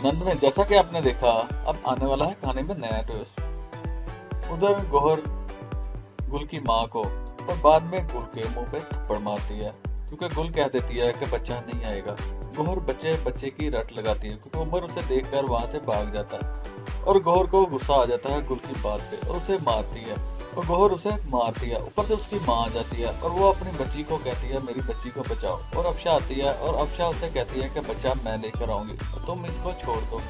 नंद में जैसा कि आपने देखा, अब आने वाला है कहानी में नया ट्विस्ट। उधर गौहर गुल की माँ को और बाद में गुल के मुंह पे थप्पड़ मारती है, क्योंकि गुल कह देती है कि बच्चा नहीं आएगा। गौहर बच्चे की रट लगाती है, क्योंकि उमर उसे देखकर वहां से भाग जाता है और गौहर को गुस्सा आ जाता है गुल की बात पे और उसे मारती है। और गौहर उसे मारती है, ऊपर से उसकी माँ आ जाती है और वो अपनी बच्ची को कहती है मेरी बच्ची को बचाओ। और अफशा आती है और अफशा उसे कहती है कि बच्चा मैं लेकर आऊंगी, तुम इसको छोड़ दो।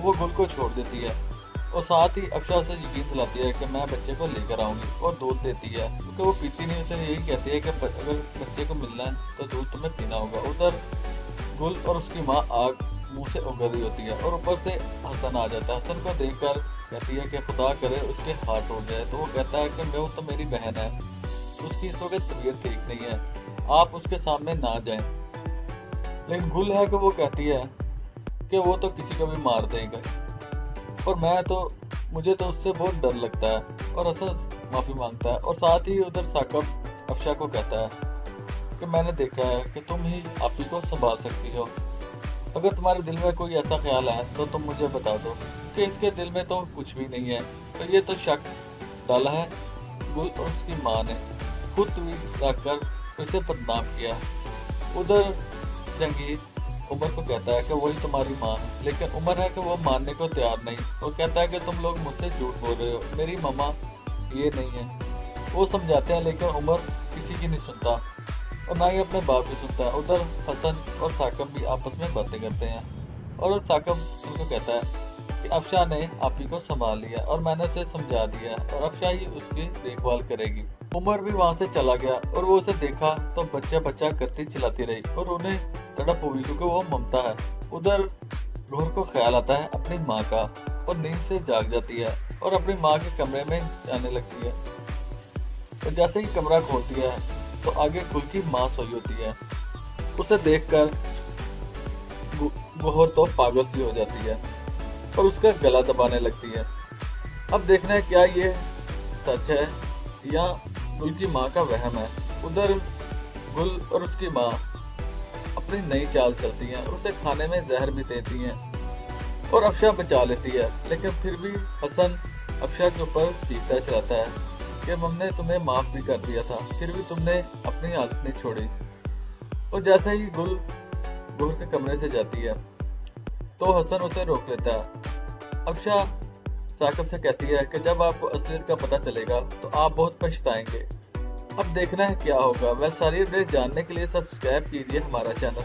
वो गुल को छोड़ देती है और साथ ही अफशा उसे यकीन दिलाती है कि मैं बच्चे को लेकर आऊंगी और दूध देती है, क्योंकि वो पीती नहीं। उसे यही कहती है कि अगर बच्चे को मिलना है तो दूध तुम्हें पीना होगा। उधर गुल और उसकी माँ आग मुंह से उगल रही होती है और ऊपर से हसन आ जाता है। हसन को देखकर कहती है कि खुदा करे उसके हाथ टूट जाए। तो वो कहता है कि वो तो मेरी बहन है, उसकी इस वक्त तबीयत ठीक नहीं है, आप उसके सामने ना जाएं। लेकिन गुल है कि वो कहती है कि वो तो किसी को भी मार देगा और मुझे तो उससे बहुत डर लगता है। और हसन माफी मांगता है और साथ ही उधर साकब अफशा को कहता है कि मैंने देखा है कि तुम ही आप ही को संभाल सकती हो। अगर तुम्हारे दिल में कोई ऐसा ख्याल है तो तुम मुझे बता दो कि इसके दिल में तो कुछ भी नहीं है। तो ये तो शक डाला है गुल और उसकी माँ ने, खुद ट्वीट रखकर इसे बदनाम किया। उधर जंगीर उमर को कहता है कि वही तुम्हारी माँ है, लेकिन उमर है कि वो मानने को तैयार नहीं और कहता है कि तुम लोग मुझसे झूठ बोल रहे हो, मेरी मम्मा ये नहीं है। वो समझाते हैं लेकिन उमर किसी की नहीं सुनता और ना ही अपने बाप की सुनता है। उधर हसन और साकब भी आपस में बातें करते हैं और साकब उनको कहता है कि अफशा ने आप ही को संभाल लिया और मैंने उसे समझा दिया और अफशा ही उसकी देखभाल करेगी। उमर भी वहां से चला गया और वो उसे देखा तो बच्चा बच्चा करती चिल्लाती रही और उन्हें तड़प हुई, क्योंकि वो ममता है। उधर गौहर को ख्याल आता है अपनी माँ का और नींद से जाग जाती है और अपनी माँ के कमरे में जाने लगती है। और जैसे ही कमरा खोलती है तो आगे गुल की माँ सोई होती है। उसे देखकर गौहर तो पागल सी हो जाती है और उसका गला दबाने लगती है। अब देखना है क्या ये सच है या गुल की माँ का वहम है। उधर गुल और उसकी माँ अपनी नई चाल चलती हैं और उसे खाने में जहर भी देती हैं और अफशा बचा लेती है। लेकिन फिर भी हसन अफशा के ऊपर चीखता चलाता है कि हमने तुम्हें माफ भी कर दिया था, फिर भी तुमने अपनी हालत नहीं छोड़ी। और जैसे ही गुल गौहर के कमरे से जाती है तो हसन उसे रोक लेता है। अफशा साकब से कहती है कि जब आपको असलियत का पता चलेगा तो आप बहुत पछताएंगे। अब देखना है क्या होगा। वह सारी अपडेट जानने के लिए सब्सक्राइब कीजिए हमारा चैनल।